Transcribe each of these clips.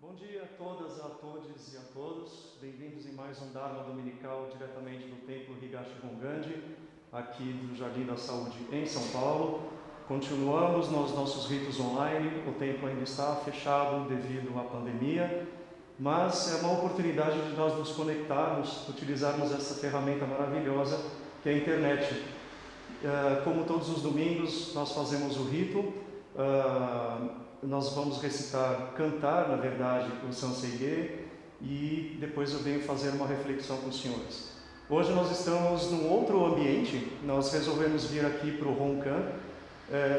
Bom dia a todas, a todos e a todos. Bem-vindos em mais um Dharma Dominical diretamente do Templo Higashi Gonganji, aqui do Jardim da Saúde em São Paulo. Continuamos nos nossos ritos online. O templo ainda está fechado devido à pandemia, mas é uma oportunidade de nós nos conectarmos, utilizarmos essa ferramenta maravilhosa que é a internet. Como todos os domingos, nós fazemos o rito. Nós vamos cantar, na verdade, o Sansei e depois eu venho fazer uma reflexão com os senhores. Hoje nós estamos num outro ambiente, nós resolvemos vir aqui para o Honkan.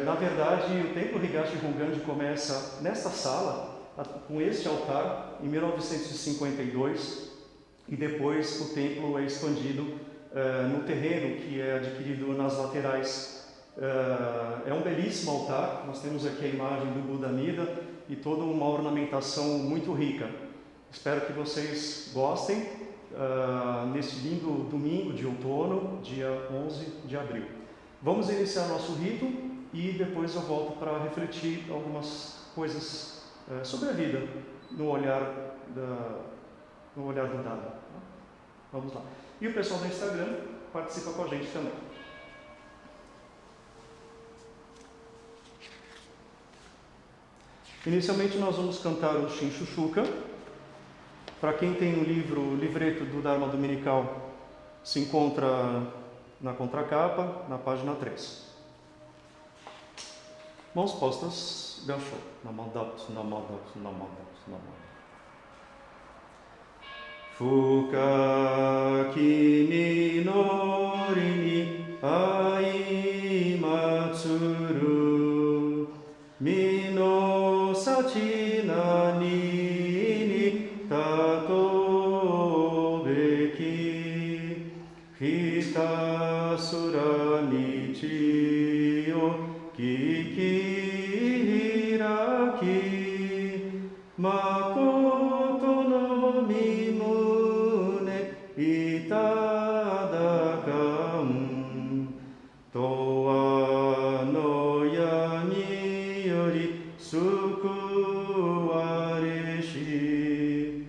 Na verdade, o Templo Higashi Gonganji começa nesta sala, com este altar, em 1952, e depois o templo é expandido no terreno que é adquirido nas laterais. É um belíssimo altar. Nós temos aqui a imagem do Buda Amida e toda uma ornamentação muito rica. Espero que vocês gostem nesse lindo domingo de outono, dia 11 de abril. Vamos iniciar nosso rito e depois eu volto para refletir algumas coisas sobre a vida no olhar do Dharma. Vamos lá. E o pessoal do Instagram participa com a gente também. Inicialmente nós vamos cantar o Shinshushuka. Para quem tem o livreto do Dharma Dominical, se encontra na contracapa, na página 3. Mãos postas, gancho. Namadapsu, namadapsu, namadapsu, namadapsu. Fuka kimi no ri ni aimatsuru mi no sachi nani ni tatobeki hitasura nichi o kiki hiraki makoto no mimune itadakan towa no yami yori sukuwareshi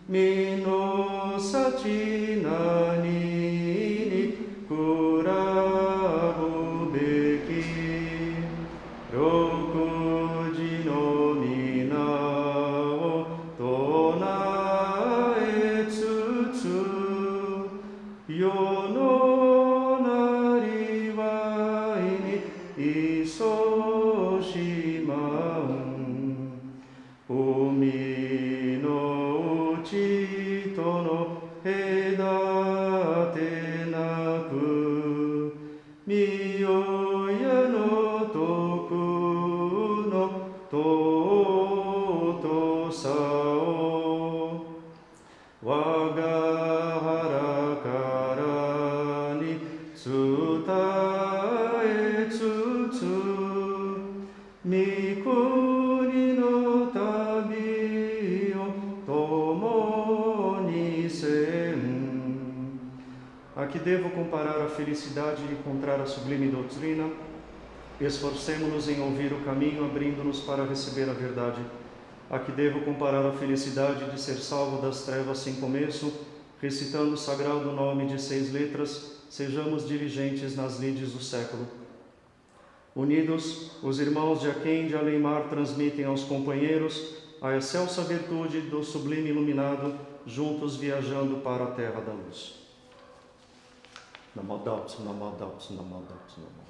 mi no sachi nani ni kurabu beki rokuji no mina o tonaetsutsu yono nariwai ni isoshimau umi no uchi to no hedate naku miyoya no toku no totosao waga hara kara ni tsutaetsutsu mikuni no tabi o tomo ni sen. Aqui devo comparar a felicidade de encontrar a sublime doutrina. Esforcemo-nos em ouvir o caminho, abrindo-nos para receber a verdade. Aqui devo comparar a felicidade de ser salvo das trevas sem começo, recitando o sagrado nome de 6 letras, sejamos diligentes nas lides do século. Unidos, os irmãos de Aquém de Além-Mar transmitem aos companheiros a excelsa virtude do sublime iluminado, juntos viajando para a terra da luz. Namadapsu, namadapsu, namadapsu, namadapsu.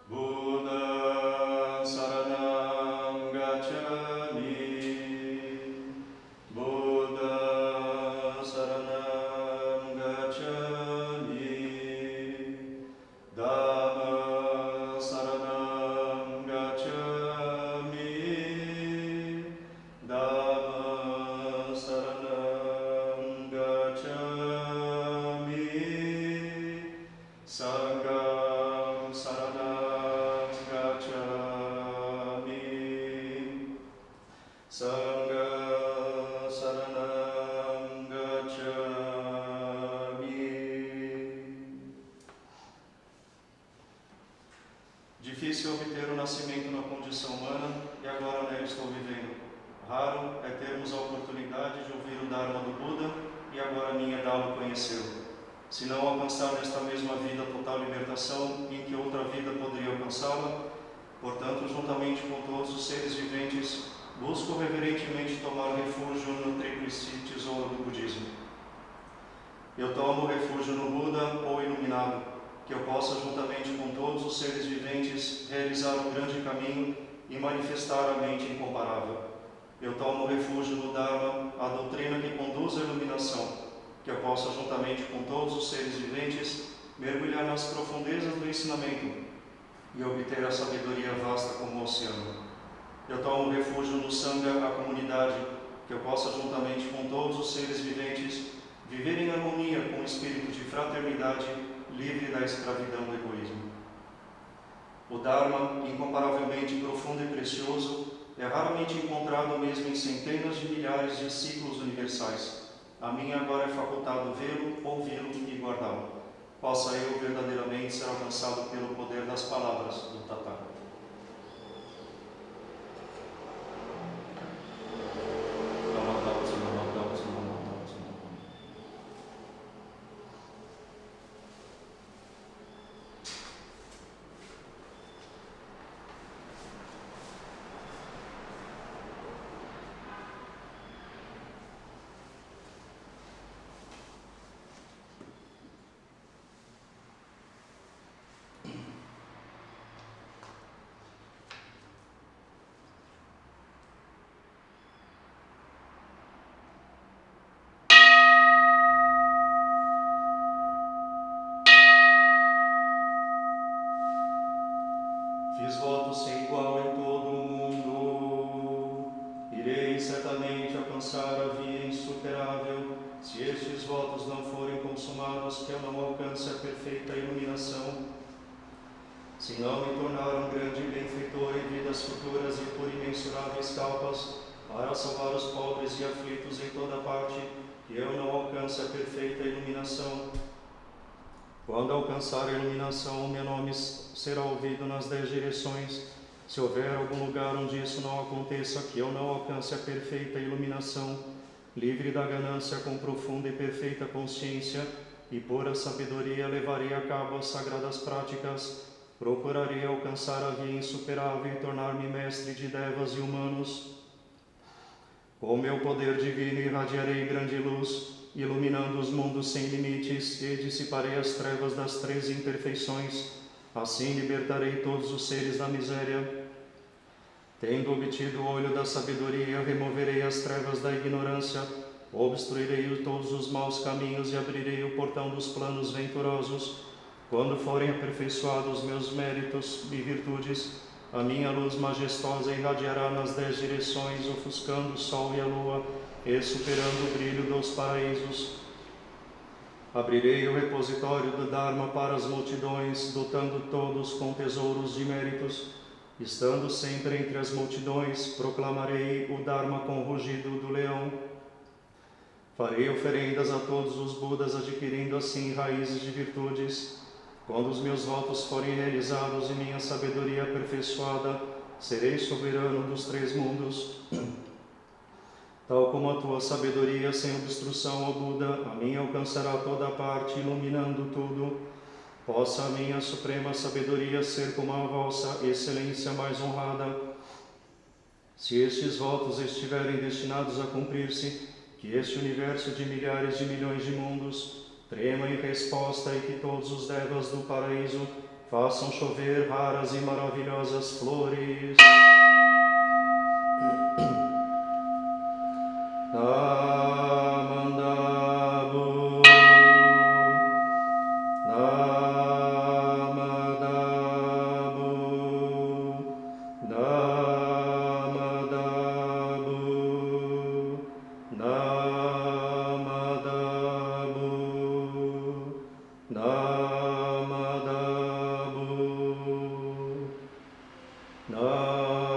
Buddha Saranam Gacchami, Buddha Saranam Gacchami, Dhamma Saranam Gacchami, Dhamma Saranam Sangha Saranam Gacchami. Difícil obter o nascimento na condição humana e agora nela estou vivendo. Raro é termos a oportunidade de ouvir o Dharma do Buda e agora minha é dá-lo conhecê-lo. Se não alcançar nesta mesma vida total libertação, em que outra vida poderia alcançá-la, portanto, juntamente com todos os seres viventes, busco reverentemente tomar refúgio no tríplice tesouro do budismo. Eu tomo refúgio no Buda ou iluminado, que eu possa, juntamente com todos os seres viventes, realizar o grande caminho e manifestar a mente incomparável. Eu tomo refúgio no Dharma, a doutrina que conduz à iluminação, que eu possa, juntamente com todos os seres viventes, mergulhar nas profundezas do ensinamento e obter a sabedoria vasta como o oceano. Eu tomo refúgio no Sangha, a comunidade, que eu possa, juntamente com todos os seres viventes, viver em harmonia com o espírito de fraternidade, livre da escravidão do egoísmo. O Dharma, incomparavelmente profundo e precioso, é raramente encontrado mesmo em centenas de milhares de ciclos universais. A mim agora é facultado vê-lo, ouvi-lo e guardá-lo. Possa eu verdadeiramente ser alcançado pelo poder das palavras do Tathagata. Fiz votos sem igual em todo o mundo. Irei certamente alcançar a via insuperável, se estes votos não forem consumados, que eu não alcance a perfeita iluminação. Se não me tornar um grande benfeitor em vidas futuras e por imensuráveis kalpas, para salvar os pobres e aflitos em toda parte, que eu não alcance a perfeita iluminação. Quando alcançar a iluminação, meu nome será ouvido nas 10 direções. Se houver algum lugar onde isso não aconteça, que eu não alcance a perfeita iluminação, livre da ganância com profunda e perfeita consciência, e por a sabedoria levarei a cabo as sagradas práticas, procurarei alcançar a via insuperável e tornar-me mestre de devas e humanos. Com meu poder divino irradiarei grande luz, iluminando os mundos sem limites, e dissiparei as trevas das 13 imperfeições. Assim libertarei todos os seres da miséria. Tendo obtido o olho da sabedoria, removerei as trevas da ignorância, obstruirei todos os maus caminhos e abrirei o portão dos planos venturosos. Quando forem aperfeiçoados meus méritos e virtudes, a minha luz majestosa irradiará nas 10 direções, ofuscando o sol e a lua, e superando o brilho dos paraísos. Abrirei o repositório do Dharma para as multidões, dotando todos com tesouros de méritos. Estando sempre entre as multidões, proclamarei o Dharma com o rugido do leão. Farei oferendas a todos os Budas, adquirindo assim raízes de virtudes. Quando os meus votos forem realizados e minha sabedoria aperfeiçoada, serei soberano dos 3 mundos. Tal como a tua sabedoria sem obstrução, ó Buda, a minha alcançará toda a parte, iluminando tudo. Possa a minha suprema sabedoria ser como a vossa excelência mais honrada. Se estes votos estiverem destinados a cumprir-se, que este universo de milhares de milhões de mundos trema em resposta e que todos os devas do paraíso façam chover raras e maravilhosas flores. Namandabu, Namandabu, Namandabu, Namandabu, Namandabu, Namandabu.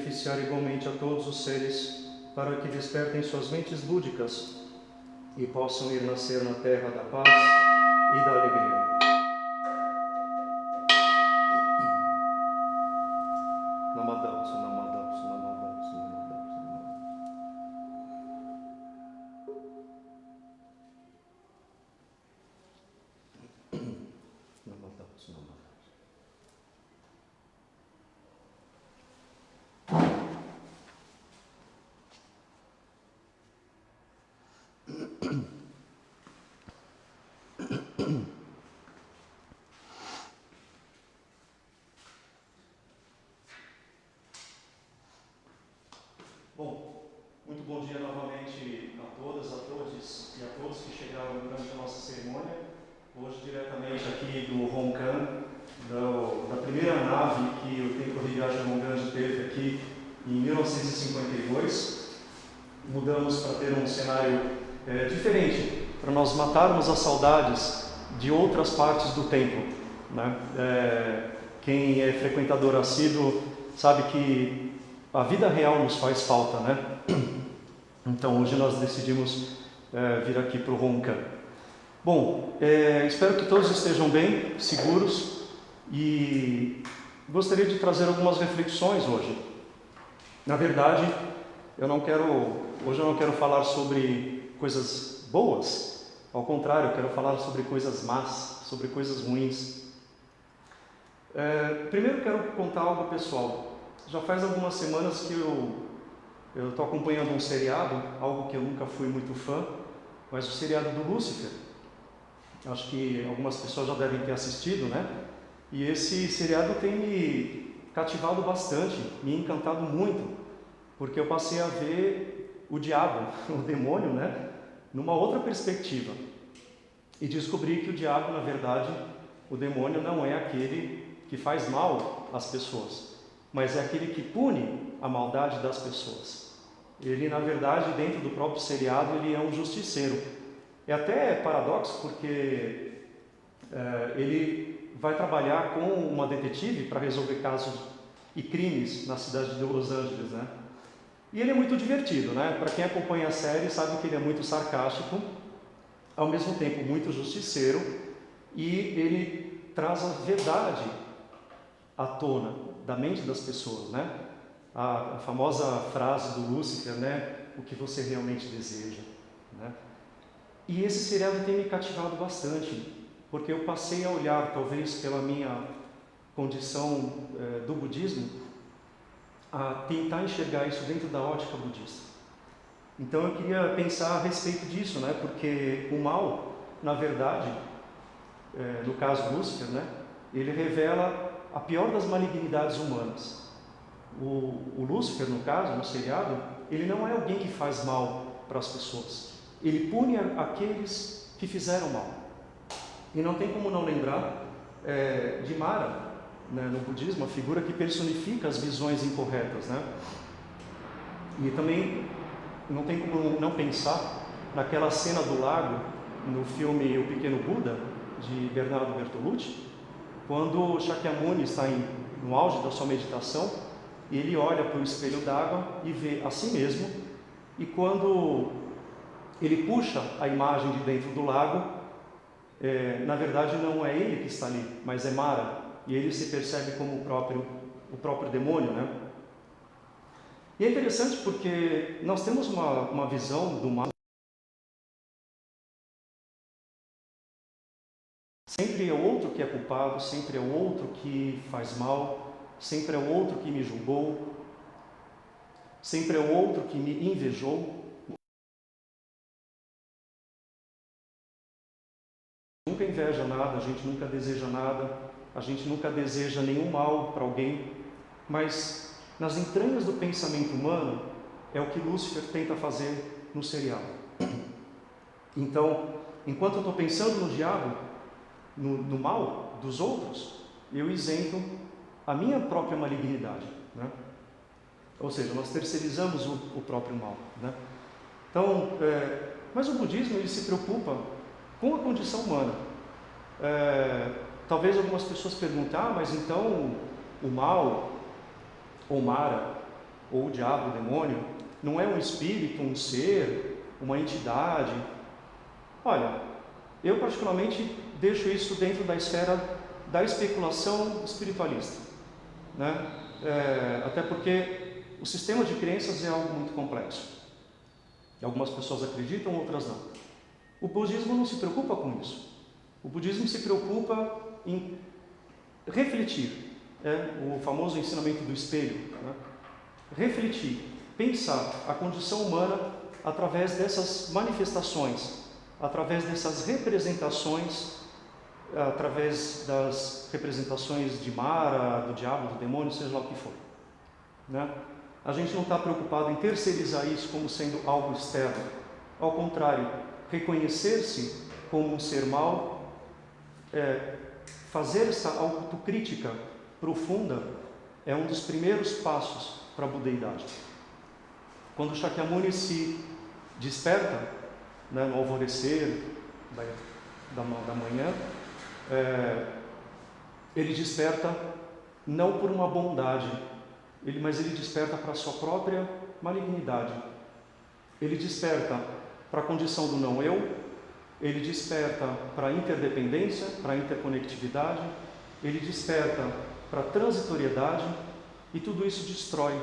beneficiar igualmente a todos os seres, para que despertem suas mentes lúdicas e possam ir nascer na terra da paz e da alegria. Namadamsu, namadamsu, namadamsu, namadamsu, namadamsu. Namadamsu, namadamsu. Bom, muito bom dia novamente a todas, a todos e a todos que chegaram durante a nossa cerimônia. Hoje, diretamente aqui do Honkan, da primeira nave que o Templo Higashi Hongan teve aqui em 1952. Mudamos para ter um cenário diferente, para nós matarmos as saudades de outras partes do templo, né? Quem é frequentador assíduo sabe que a vida real nos faz falta, né? Então hoje nós decidimos vir aqui para o Honkan. Bom, espero que todos estejam bem, seguros, e gostaria de trazer algumas reflexões hoje. Na verdade, hoje eu não quero falar sobre coisas boas, ao contrário, eu quero falar sobre coisas más, sobre coisas ruins. Primeiro quero contar algo pessoal. Já faz algumas semanas que eu estou acompanhando um seriado, algo que eu nunca fui muito fã, mas o seriado do Lúcifer. Acho que algumas pessoas já devem ter assistido, né? E esse seriado tem me cativado bastante, me encantado muito, porque eu passei a ver o diabo, o demônio, né? Numa outra perspectiva. E descobri que o diabo, na verdade, o demônio não é aquele que faz mal às pessoas, mas é aquele que pune a maldade das pessoas. Ele, na verdade, dentro do próprio seriado, ele é um justiceiro. É até paradoxo, porque ele vai trabalhar com uma detetive para resolver casos e crimes na cidade de Los Angeles, né? E ele é muito divertido, né? Para quem acompanha a série sabe que ele é muito sarcástico, ao mesmo tempo muito justiceiro, e ele traz a verdade à tona da mente das pessoas, né? A famosa frase do Lúcifer, né? O que você realmente deseja, né? E esse seriado tem me cativado bastante, porque eu passei a olhar, talvez pela minha condição do budismo, a tentar enxergar isso dentro da ótica budista. Então eu queria pensar a respeito disso, né? Porque o mal, na verdade, no caso Lúcifer, né? Ele revela a pior das malignidades humanas. O Lúcifer, no caso, no seriado, ele não é alguém que faz mal para as pessoas. Ele pune aqueles que fizeram mal. E não tem como não lembrar de Mara, né, no budismo, a figura que personifica as visões incorretas, né? E também não tem como não pensar naquela cena do lago, no filme O Pequeno Buda, de Bernardo Bertolucci, quando Shakyamuni está no auge da sua meditação, ele olha para o espelho d'água e vê a si mesmo, e quando ele puxa a imagem de dentro do lago, na verdade não é ele que está ali, mas é Mara, e ele se percebe como o próprio demônio, né? E é interessante porque nós temos uma visão do mal. Sempre é o outro que é culpado, sempre é o outro que faz mal, sempre é o outro que me julgou, sempre é o outro que me invejou. Nunca inveja nada, a gente nunca deseja nada, a gente nunca deseja nenhum mal para alguém, mas nas entranhas do pensamento humano é o que Lúcifer tenta fazer no seriado. Então, enquanto eu estou pensando no diabo, no mal dos outros, eu isento a minha própria malignidade, né? Ou seja, nós terceirizamos o próprio mal, né? Então, mas o budismo ele se preocupa com a condição humana. Talvez algumas pessoas perguntem, mas então o mal, ou Mara, ou o diabo, o demônio, não é um espírito, um ser, uma entidade. Olha, eu particularmente deixo isso dentro da esfera da especulação espiritualista, né? Até porque o sistema de crenças é algo muito complexo. Algumas pessoas acreditam, outras não. O budismo não se preocupa com isso. O budismo se preocupa em refletir, o famoso ensinamento do espelho, né? Refletir, pensar a condição humana através dessas manifestações, através dessas representações, através das representações de Mara, do diabo, do demônio, seja lá o que for, né? A gente não está preocupado em terceirizar isso como sendo algo externo. Ao contrário, reconhecer-se como um ser mau, fazer essa autocrítica profunda é um dos primeiros passos para a budeidade. Quando Shakyamuni se desperta, né, no alvorecer da manhã, ele desperta não por uma bondade, mas ele desperta para a sua própria malignidade. Ele desperta para a condição do não-eu, ele desperta para a interdependência, para a interconectividade, ele desperta para a transitoriedade, e tudo isso destrói,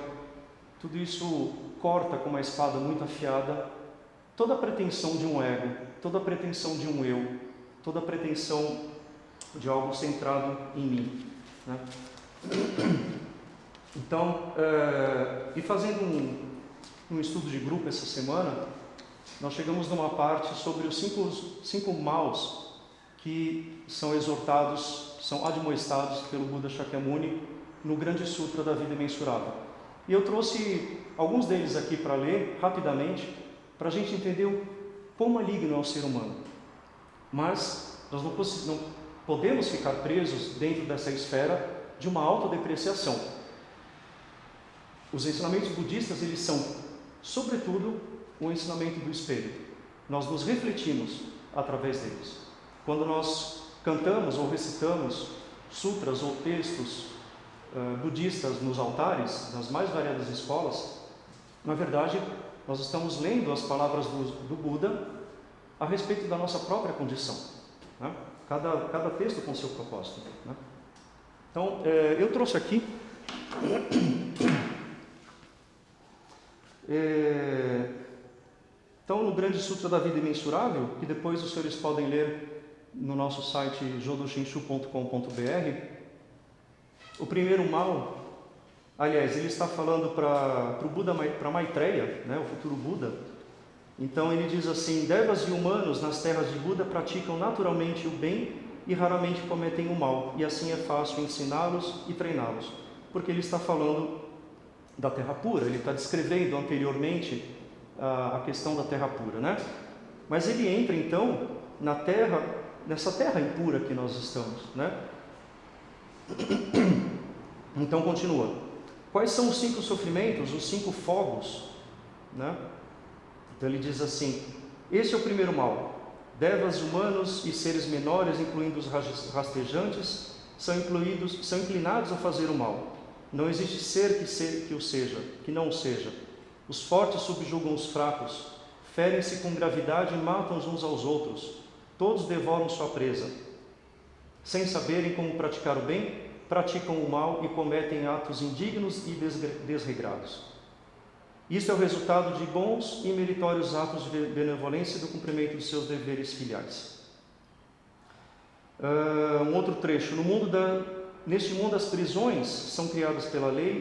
tudo isso corta com uma espada muito afiada toda a pretensão de um ego, toda a pretensão de um eu, toda a pretensão de algo centrado em mim, né? Então, e fazendo um estudo de grupo essa semana, nós chegamos numa parte sobre os cinco maus que são exortados, são admoestados pelo Buda Shakyamuni no Grande Sutra da Vida Imensurável. E eu trouxe alguns deles aqui para ler rapidamente, para a gente entender o quão maligno é o ser humano. Mas nós não podemos ficar presos dentro dessa esfera de uma autodepreciação. Os ensinamentos budistas, eles são, sobretudo, o ensinamento do espelho. Nós nos refletimos através deles. Quando nós cantamos ou recitamos sutras ou textos budistas nos altares, nas mais variadas escolas, na verdade, nós estamos lendo as palavras do Buda a respeito da nossa própria condição, né? Cada texto com seu propósito, né? Então, eu trouxe aqui então, no Grande Sutra da Vida Imensurável, que depois os senhores podem ler no nosso site jodoshinshu.com.br, o primeiro mal, aliás, ele está falando para o Buda, para Maitreya, né, o futuro Buda. Então ele diz assim: devas e humanos nas terras de Buda praticam naturalmente o bem e raramente cometem o mal, e assim é fácil ensiná-los e treiná-los. Porque ele está falando da terra pura, ele está descrevendo anteriormente a questão da terra pura, né? Mas ele entra então nessa terra impura que nós estamos, né? Então continua. Quais são os 5 sofrimentos, os 5 fogos, né? Então ele diz assim: esse é o primeiro mal. Devas humanos e seres menores, incluindo os rastejantes, são inclinados a fazer o mal. Não existe ser que o seja, que não o seja. Os fortes subjugam os fracos, ferem-se com gravidade e matam uns aos outros. Todos devoram sua presa. Sem saberem como praticar o bem, praticam o mal e cometem atos indignos e desregrados. Isso é o resultado de bons e meritórios atos de benevolência e do cumprimento de seus deveres filiais. Um outro trecho. Neste mundo as prisões são criadas pela lei,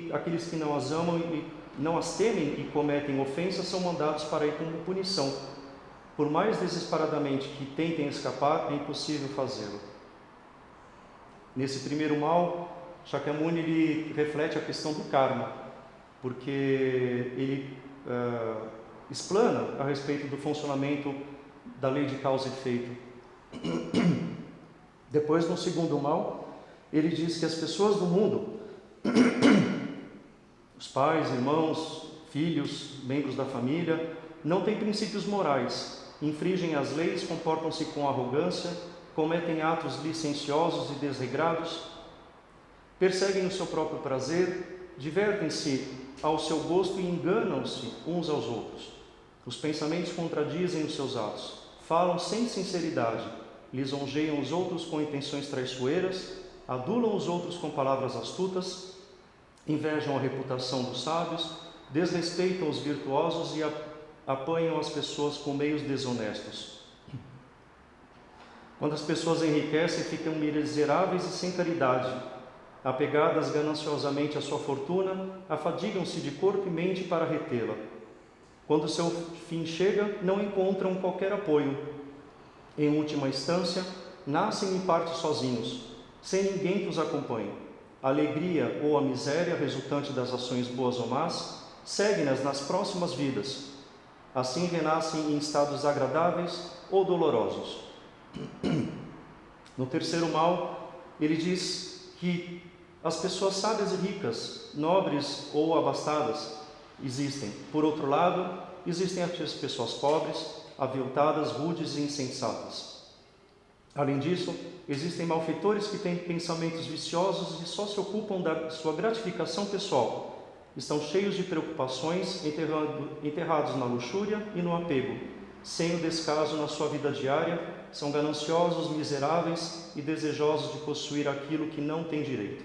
e aqueles que não as amam e não as temem e cometem ofensas são mandados para ir como punição. Por mais desesperadamente que tentem escapar, é impossível fazê-lo. Nesse primeiro mal, Shakyamuni ele reflete a questão do karma, porque ele explana a respeito do funcionamento da lei de causa e efeito. Depois, no segundo mal, ele diz que as pessoas do mundo, os pais, irmãos, filhos, membros da família, não têm princípios morais, infringem as leis, comportam-se com arrogância, cometem atos licenciosos e desregrados, perseguem o seu próprio prazer, divertem-se ao seu gosto e enganam-se uns aos outros. Os pensamentos contradizem os seus atos, falam sem sinceridade, lisonjeiam os outros com intenções traiçoeiras, adulam os outros com palavras astutas, invejam a reputação dos sábios, desrespeitam os virtuosos e apanham as pessoas com meios desonestos. Quando as pessoas enriquecem, ficam miseráveis e sem caridade, apegadas gananciosamente à sua fortuna, afadigam-se de corpo e mente para retê-la. Quando seu fim chega, não encontram qualquer apoio. Em última instância, nascem em parte sozinhos, sem ninguém que os acompanhe. A alegria ou a miséria resultante das ações boas ou más seguem-nas nas próximas vidas. Assim renascem em estados agradáveis ou dolorosos. No terceiro mal, ele diz que as pessoas sábias e ricas, nobres ou abastadas, existem. Por outro lado, existem as pessoas pobres, aviltadas, rudes e insensatas. Além disso, existem malfeitores que têm pensamentos viciosos e só se ocupam da sua gratificação pessoal. Estão cheios de preocupações, enterrados na luxúria e no apego, sem o descaso na sua vida diária, são gananciosos, miseráveis e desejosos de possuir aquilo que não têm direito.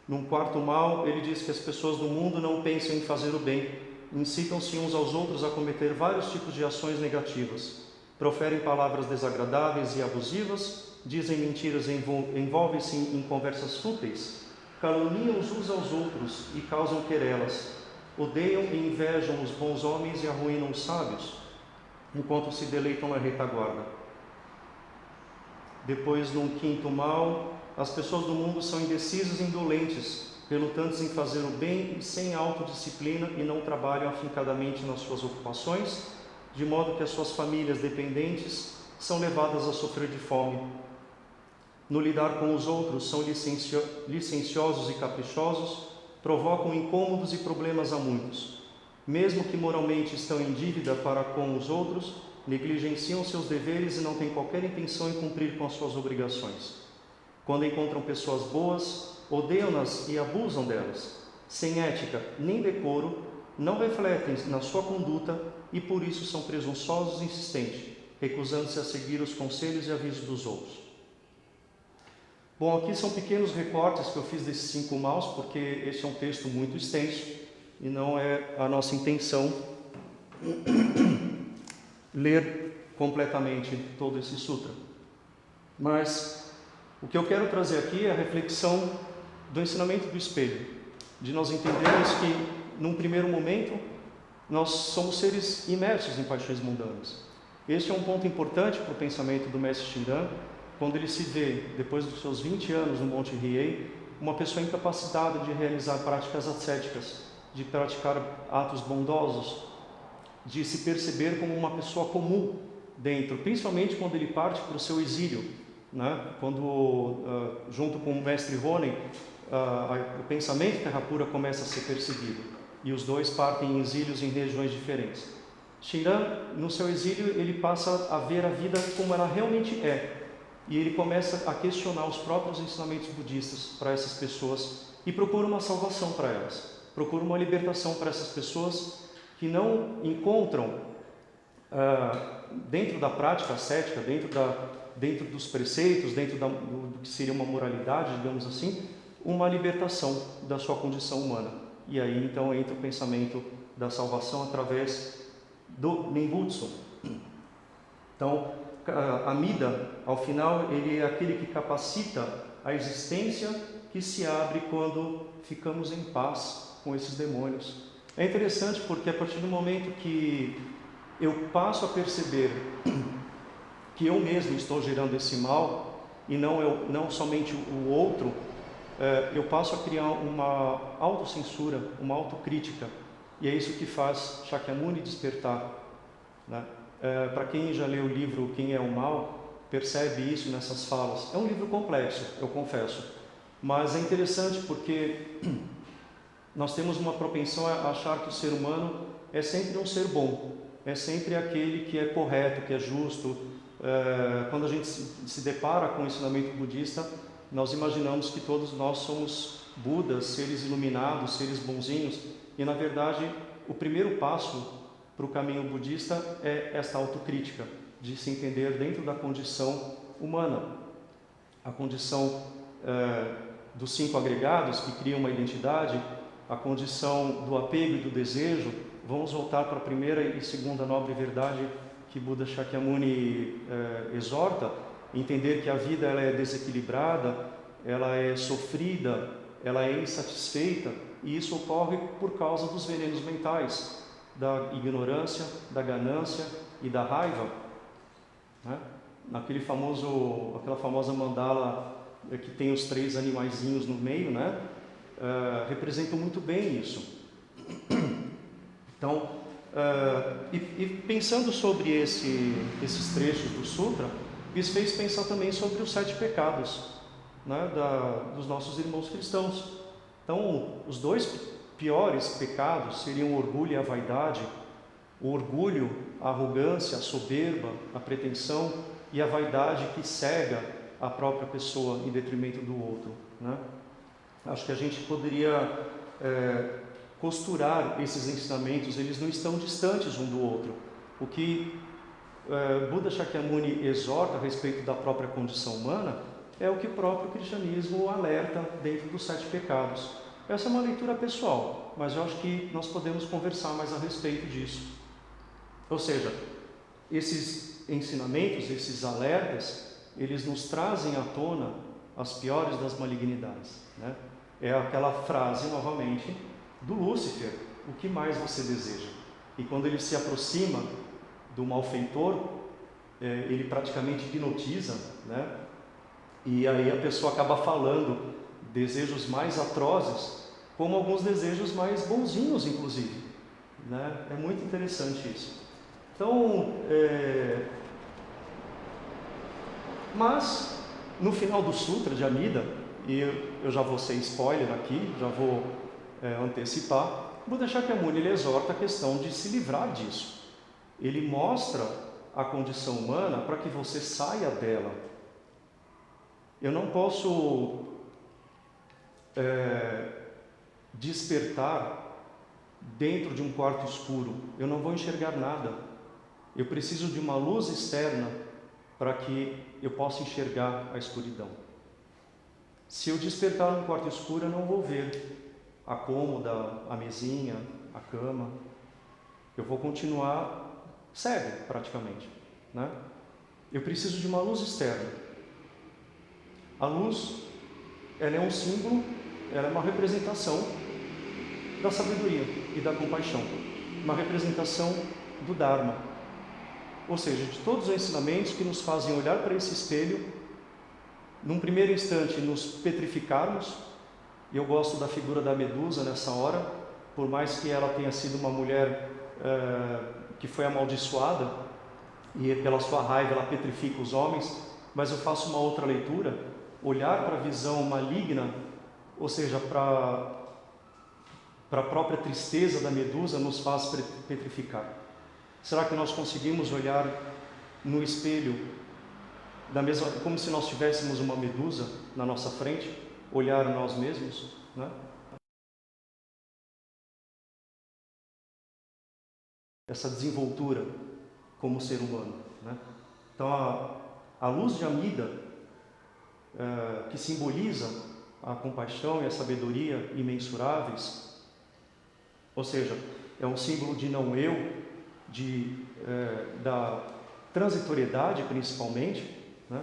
Num quarto mal, ele diz que as pessoas do mundo não pensam em fazer o bem, incitam-se uns aos outros a cometer vários tipos de ações negativas, proferem palavras desagradáveis e abusivas, dizem mentiras e envolvem-se em conversas fúteis, caluniam uns aos outros e causam querelas, odeiam e invejam os bons homens e arruinam os sábios, enquanto se deleitam na retaguarda. Depois, num quinto mal, as pessoas do mundo são indecisas e indolentes, relutantes em fazer o bem e sem autodisciplina e não trabalham afincadamente nas suas ocupações, de modo que as suas famílias dependentes são levadas a sofrer de fome. No lidar com os outros, são licenciosos e caprichosos, provocam incômodos e problemas a muitos. Mesmo que moralmente estão em dívida para com os outros, negligenciam seus deveres e não têm qualquer intenção em cumprir com as suas obrigações. Quando encontram pessoas boas, odeiam-nas e abusam delas. Sem ética nem decoro, não refletem na sua conduta e por isso são presunçosos e insistentes, recusando-se a seguir os conselhos e avisos dos outros. Bom, aqui são pequenos recortes que eu fiz desses 5 maus, porque este é um texto muito extenso e não é a nossa intenção ler completamente todo esse sutra. Mas o que eu quero trazer aqui é a reflexão do ensinamento do espelho, de nós entendermos que, num primeiro momento, nós somos seres imersos em paixões mundanas. Este é um ponto importante para o pensamento do mestre Shinran, quando ele se vê, depois dos seus 20 anos no Monte Riei, uma pessoa incapacitada de realizar práticas ascéticas, de praticar atos bondosos, de se perceber como uma pessoa comum dentro, principalmente quando ele parte para o seu exílio, né? Quando, junto com o mestre Ronen, o pensamento terra pura começa a ser perseguido, e os dois partem em exílios em regiões diferentes. Shinran, no seu exílio, ele passa a ver a vida como ela realmente é, e ele começa a questionar os próprios ensinamentos budistas para essas pessoas e procura uma salvação para elas, procura uma libertação para essas pessoas que não encontram dentro da prática ascética, dentro dos preceitos, dentro do que seria uma moralidade, digamos assim, uma libertação da sua condição humana. E aí então entra o pensamento da salvação através do Nembutsu. Então, Amida, ao final, ele é aquele que capacita a existência que se abre quando ficamos em paz com esses demônios. É interessante porque a partir do momento que eu passo a perceber que eu mesmo estou gerando esse mal e não somente o outro, eu passo a criar uma autocensura, uma autocrítica, e é isso que faz Shakyamuni despertar, né? Para quem já leu o livro Quem é o Mal, percebe isso nessas falas. É um livro complexo, eu confesso, mas é interessante porque nós temos uma propensão a achar que o ser humano é sempre um ser bom, é sempre aquele que é correto, que é justo. Quando a gente se depara com o ensinamento budista, nós imaginamos que todos nós somos Budas, seres iluminados, seres bonzinhos, e na verdade o primeiro passo para o caminho budista é esta autocrítica, de se entender dentro da condição humana, a condição dos 5 agregados que criam uma identidade, a condição do apego e do desejo. Vamos voltar para a primeira e segunda nobre verdade que Buda Shakyamuni exorta, entender que a vida ela é desequilibrada, ela é sofrida, ela é insatisfeita, e isso ocorre por causa dos venenos mentais, da ignorância, da ganância e da raiva, né? Aquela famosa mandala que tem os 3 animaizinhos no meio, né? Representam muito bem isso. Então, pensando sobre esses trechos do Sutra, isso fez pensar também sobre os 7 pecados, né, dos nossos irmãos cristãos. Então, os 2 piores pecados seriam o orgulho e a vaidade. O orgulho, a arrogância, a soberba, a pretensão, e a vaidade que cega a própria pessoa em detrimento do outro, né? Acho que a gente poderia costurar esses ensinamentos, eles não estão distantes um do outro. O que Buda Shakyamuni exorta a respeito da própria condição humana é o que o próprio cristianismo alerta dentro dos 7 pecados. Essa é uma leitura pessoal, mas eu acho que nós podemos conversar mais a respeito disso. Ou seja, esses ensinamentos, esses alertas, eles nos trazem à tona as piores das malignidades, né? É aquela frase, novamente, do Lúcifer: o que mais você deseja? E quando ele se aproxima do malfeitor, ele praticamente hipnotiza, né? E aí a pessoa acaba falando desejos mais atrozes, como alguns desejos mais bonzinhos, inclusive, né? É muito interessante isso. Então, mas no final do Sutra de Amida, e eu já vou ser spoiler aqui, já vou antecipar, Buda Shakyamuni ele exorta a questão de se livrar disso. Ele mostra a condição humana para que você saia dela. Eu não posso despertar dentro de um quarto escuro. Eu não vou enxergar nada. Eu preciso de uma luz externa para que eu possa enxergar a escuridão. Se eu despertar num quarto escuro, eu não vou ver a cômoda, a mesinha, a cama. Eu vou continuar cego, praticamente, né? Eu preciso de uma luz externa. A luz, ela é um símbolo, ela é uma representação da sabedoria e da compaixão, uma representação do Dharma, ou seja, de todos os ensinamentos que nos fazem olhar para esse espelho, num primeiro instante nos petrificarmos. E eu gosto da figura da Medusa nessa hora, por mais que ela tenha sido uma mulher que foi amaldiçoada, e pela sua raiva ela petrifica os homens, mas eu faço uma outra leitura, olhar para a visão maligna, ou seja, para a própria tristeza da Medusa, nos faz petrificar. Será que nós conseguimos olhar no espelho como se nós tivéssemos uma Medusa na nossa frente, olhar nós mesmos, né? Essa desenvoltura como ser humano, né? Então a luz de Amida, que simboliza a compaixão e a sabedoria imensuráveis, ou seja, é um símbolo de não eu, da transitoriedade principalmente, né?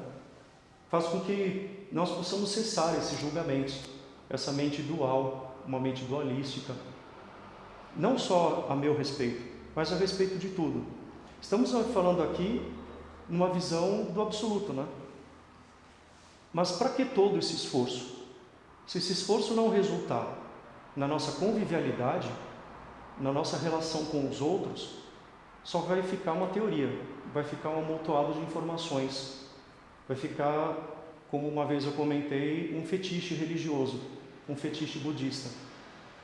Faz com que nós possamos cessar esses julgamentos, essa mente dual, uma mente dualística, não só a meu respeito, mas a respeito de tudo. Estamos falando aqui numa visão do absoluto, né? Mas para que todo esse esforço? Se esse esforço não resultar na nossa convivialidade, na nossa relação com os outros, só vai ficar uma teoria, vai ficar um amontoado de informações, vai ficar, como uma vez eu comentei, um fetiche religioso, um fetiche budista.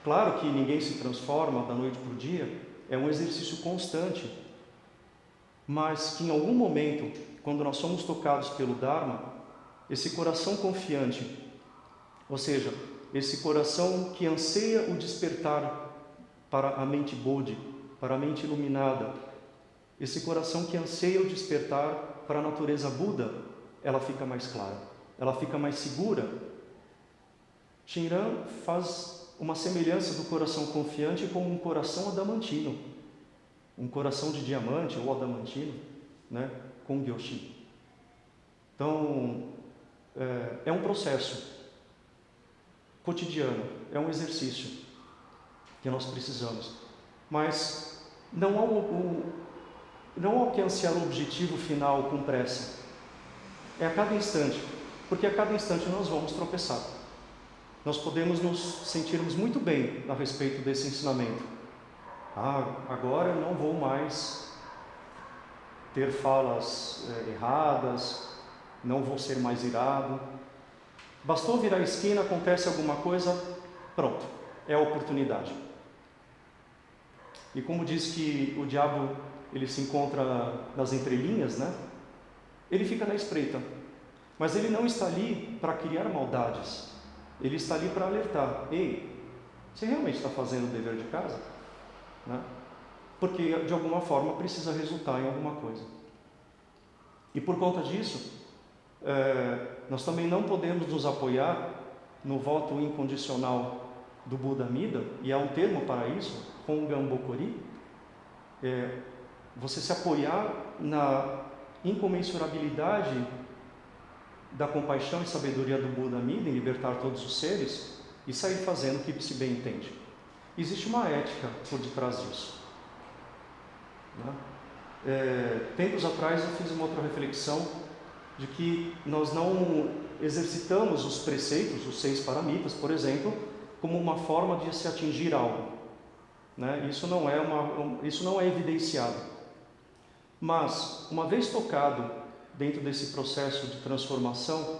Claro que ninguém se transforma da noite para o dia, é um exercício constante, mas que em algum momento, quando nós somos tocados pelo Dharma, esse coração confiante, ou seja, esse coração que anseia o despertar para a mente Bodhi, para a mente iluminada, esse coração que anseia o despertar para a natureza Buda, ela fica mais clara, ela fica mais segura. Shinran faz uma semelhança do coração confiante com um coração adamantino, um coração de diamante ou adamantino, né, com Gyoshin. Então, é um processo cotidiano, é um exercício que nós precisamos, mas não alcançar o objetivo final com pressa, é a cada instante, porque a cada instante nós vamos tropeçar. Nós podemos nos sentirmos muito bem a respeito desse ensinamento. Agora eu não vou mais ter falas erradas, não vou ser mais irado. Bastou virar a esquina, acontece alguma coisa, pronto, é a oportunidade. E como diz que o diabo ele se encontra nas entrelinhas, né? Ele fica na espreita, mas ele não está ali para criar maldades, ele está ali para alertar: ei, você realmente está fazendo o dever de casa? Né? Porque de alguma forma precisa resultar em alguma coisa. E por conta disso, nós também não podemos nos apoiar no voto incondicional do Buda Amida, e há um termo para isso, Hongambokori, você se apoiar na incomensurabilidade da compaixão e sabedoria do Buda Amida em libertar todos os seres e sair fazendo o que se bem entende. Existe uma ética por detrás disso. Né? Tempos atrás eu fiz uma outra reflexão de que nós não exercitamos os preceitos, os 6 paramitas, por exemplo, como uma forma de se atingir algo. Né? Isso não é evidenciado. Mas, uma vez tocado dentro desse processo de transformação,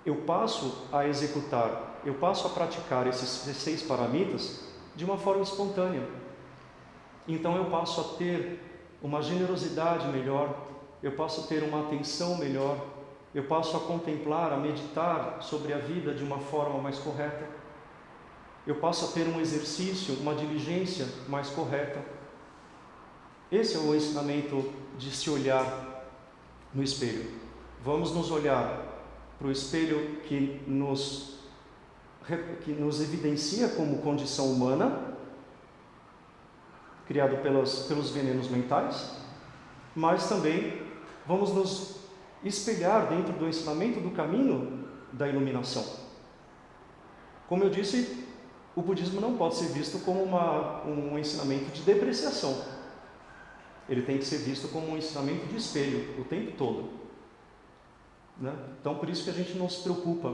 eu passo a executar, eu passo a praticar esses 6 paramitas de uma forma espontânea. Então eu passo a ter uma generosidade melhor, eu passo a ter uma atenção melhor, eu passo a contemplar, a meditar sobre a vida de uma forma mais correta, eu passo a ter um exercício, uma diligência mais correta. Esse é o ensinamento de se olhar no espelho. Vamos nos olhar para o espelho que nos evidencia como condição humana, criado pelos venenos mentais, mas também vamos nos espelhar dentro do ensinamento do caminho da iluminação. Como eu disse, o budismo não pode ser visto como um ensinamento de depreciação. Ele tem que ser visto como um ensinamento de espelho o tempo todo. Né? Então, por isso que a gente não se preocupa,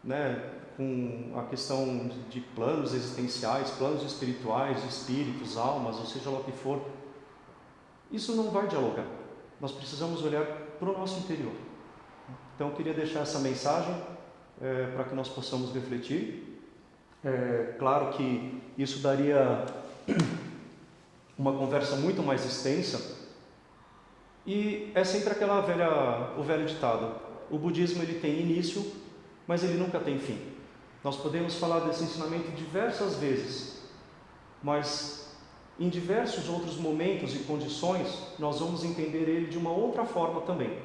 né, com a questão de planos existenciais, planos espirituais, espíritos, almas, ou seja lá o que for. Isso não vai dialogar. Nós precisamos olhar para o nosso interior. Então, eu queria deixar essa mensagem para que nós possamos refletir. Claro que isso daria uma conversa muito mais extensa, e é sempre o velho ditado: o budismo ele tem início, mas ele nunca tem fim. Nós podemos falar desse ensinamento diversas vezes, mas em diversos outros momentos e condições nós vamos entender ele de uma outra forma também.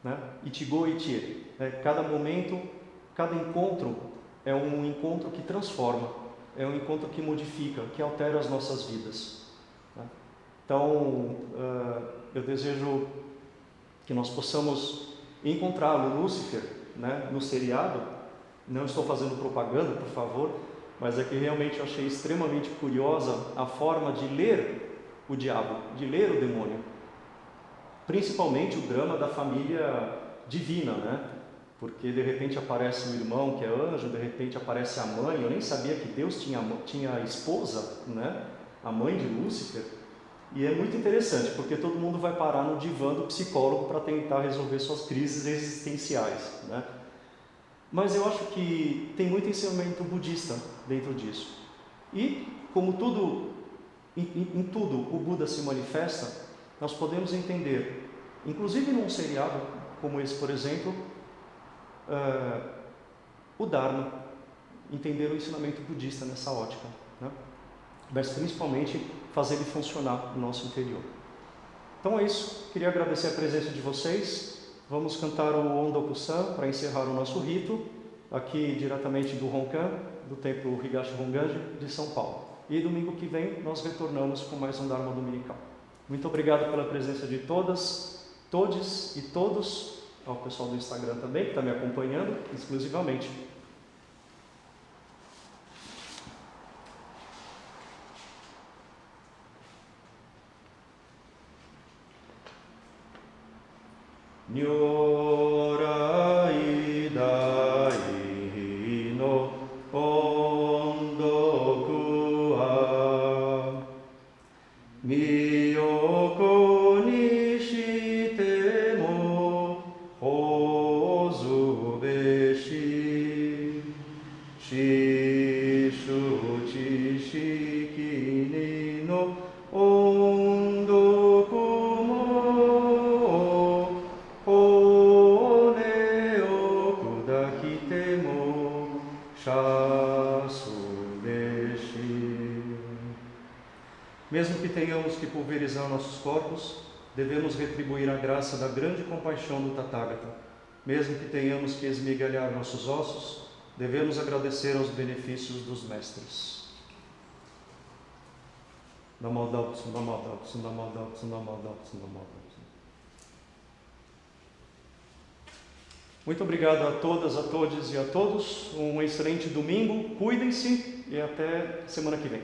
Né? Ichigo Ichie, cada momento, cada encontro é um encontro que transforma, é um encontro que modifica, que altera as nossas vidas. Né? Então, eu desejo que nós possamos encontrá-lo, Lúcifer, né, no seriado. Não estou fazendo propaganda, por favor, mas é que realmente eu achei extremamente curiosa a forma de ler o diabo, de ler o demônio. Principalmente o drama da família divina, né? Porque de repente aparece o irmão que é anjo, de repente aparece a mãe. Eu nem sabia que Deus tinha a esposa, né? A mãe de Lúcifer. E é muito interessante, porque todo mundo vai parar no divã do psicólogo para tentar resolver suas crises existenciais, né? Mas eu acho que tem muito ensinamento budista dentro disso. E, como em tudo o Buda se manifesta, nós podemos entender, inclusive num seriado como esse, por exemplo, o Dharma, entender o ensinamento budista nessa ótica, né? Mas principalmente fazer ele funcionar no nosso interior. Então é isso, queria agradecer a presença de vocês. Vamos cantar o Ondoku-san para encerrar o nosso rito, aqui diretamente do Honkan, do Templo Higashi Honganji de São Paulo. E domingo que vem nós retornamos com mais um Dharma Dominical. Muito obrigado pela presença de todas, todes e todos, ao pessoal do Instagram também, que está me acompanhando exclusivamente. Nyorai dai no ondoku wa miyoko ni shite mo hozu beshi shishu chishiki ni no ondoku mo hone o kudakite mo shasu beshi. Mesmo que tenhamos que pulverizar nossos corpos, devemos retribuir a graça da grande compaixão do Tathagata. Mesmo que tenhamos que esmigalhar nossos ossos, devemos agradecer aos benefícios dos mestres. Namo Tassa, Namo Tassa, Namo Tassa, Namo Tassa, Namo Tassa. Muito obrigado a todas, a todos e a todos. Um excelente domingo. Cuidem-se e até semana que vem.